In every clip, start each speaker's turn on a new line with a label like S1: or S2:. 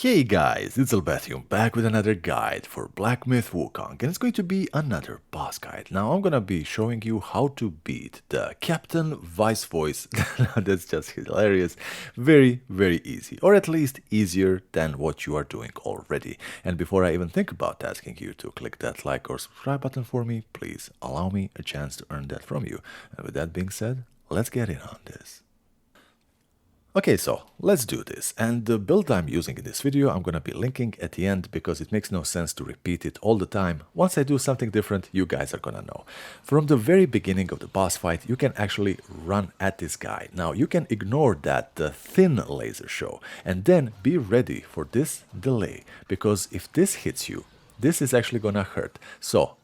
S1: Hey guys, it's Albathium back with another guide for Black Myth Wukong, and it's going to be another boss guide. Now I'm gonna be showing you how to beat the Captain Vice Voice. That's just hilarious. Very easy, or at least easier than what you are doing already. And before I even think about asking you to click that like or subscribe button for me, please allow me a chance to earn that from you. And with that being said, let's get in on this. Okay, so let's do this, and the build I'm using in this video I'm gonna be linking at the end because it makes no sense to repeat it all the time. Once I do something different, you guys are gonna know. From the very beginning of the boss fight, you can actually run at this guy. Now you can ignore that thin laser show and then be ready for this delay, because if this hits you, this is actually gonna hurt. So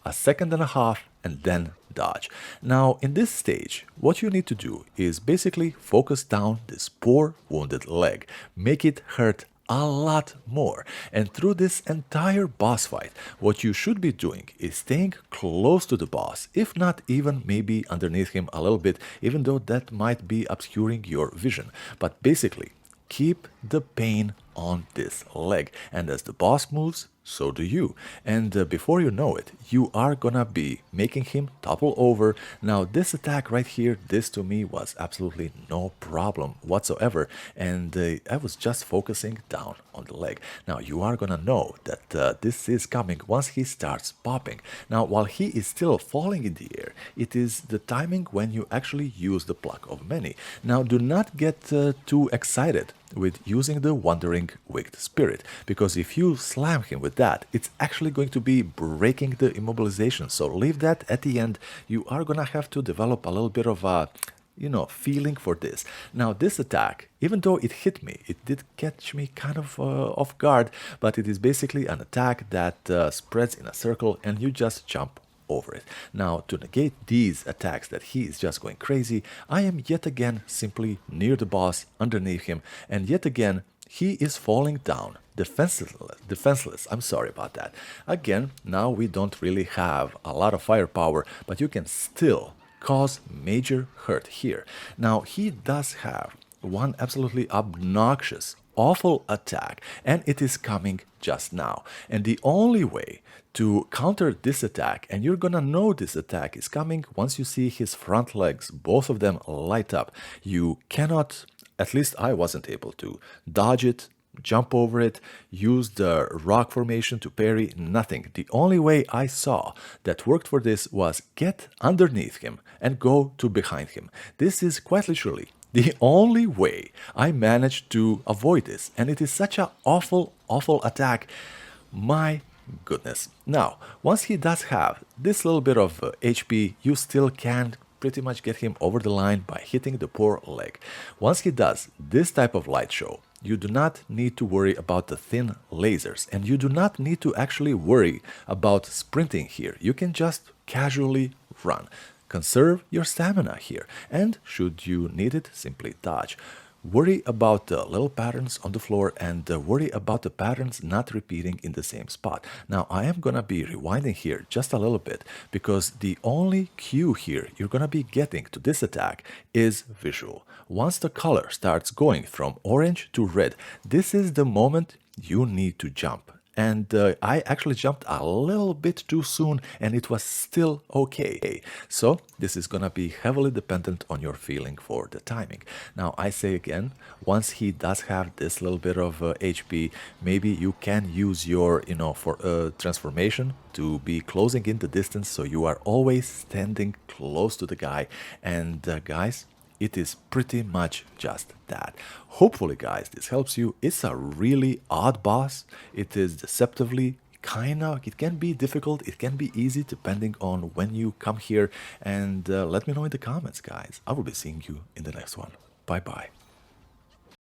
S1: a second and a half and then dodge. Now in this stage, what you need to do is basically focus down this poor wounded leg, make it hurt a lot more. And through this entire boss fight, what you should be doing is staying close to the boss, if not even maybe underneath him a little bit, even though that might be obscuring your vision. But basically, keep the pain on this leg, and as the boss moves, so do you. And before you know it, you are gonna be making him topple over. Now this attack right here, this to me was absolutely no problem whatsoever, and I was just focusing down on the leg. Now you are gonna know that this is coming once he starts popping. Now while he is still falling in the air, it is the timing when you actually use the pluck of many. Now do not get too excited with using the Wandering Wicked Spirit, because if you slam him with that, it's actually going to be breaking the immobilization. So leave that at the end. You are gonna have to develop a little bit of a feeling for this. Now this attack, even though it hit me, it did catch me kind of off guard, but it is basically an attack that spreads in a circle and you just jump over it. Now to negate these attacks that he is just going crazy, I am yet again simply near the boss, underneath him, and yet again he is falling down defenseless. I'm sorry about that. Again, now we don't really have a lot of firepower, but you can still cause major hurt here. Now he does have one absolutely obnoxious, awful attack, and it is coming just now. And the only way to counter this attack, and you're gonna know this attack is coming once you see his front legs, both of them light up. You cannot, at least I wasn't able to, dodge it, jump over it, use the rock formation to parry, nothing. The only way I saw that worked for this was get underneath him and go to behind him. This is quite literally the only way I managed to avoid this, and it is such an awful attack. My goodness. Now, once he does have this little bit of HP, you still can pretty much get him over the line by hitting the poor leg. Once he does this type of light show, you do not need to worry about the thin lasers, and you do not need to actually worry about sprinting here. You can just casually run. Conserve your stamina here, and should you need it, simply dodge. Worry about the little patterns on the floor, and worry about the patterns not repeating in the same spot. Now I am gonna be rewinding here just a little bit, because the only cue here you're gonna be getting to this attack is visual. Once the color starts going from orange to red, this is the moment you need to jump. And I actually jumped a little bit too soon, and it was still okay. So this is gonna be heavily dependent on your feeling for the timing. Now I say again, once he does have this little bit of HP, maybe you can use your for transformation to be closing in the distance, so you are always standing close to the guy. And guys, it is pretty much just that. Hopefully guys, this helps you. It's a really odd boss. It is deceptively it can be difficult, it can be easy depending on when you come here. And let me know in the comments guys. I will be seeing you in the next one. Bye bye.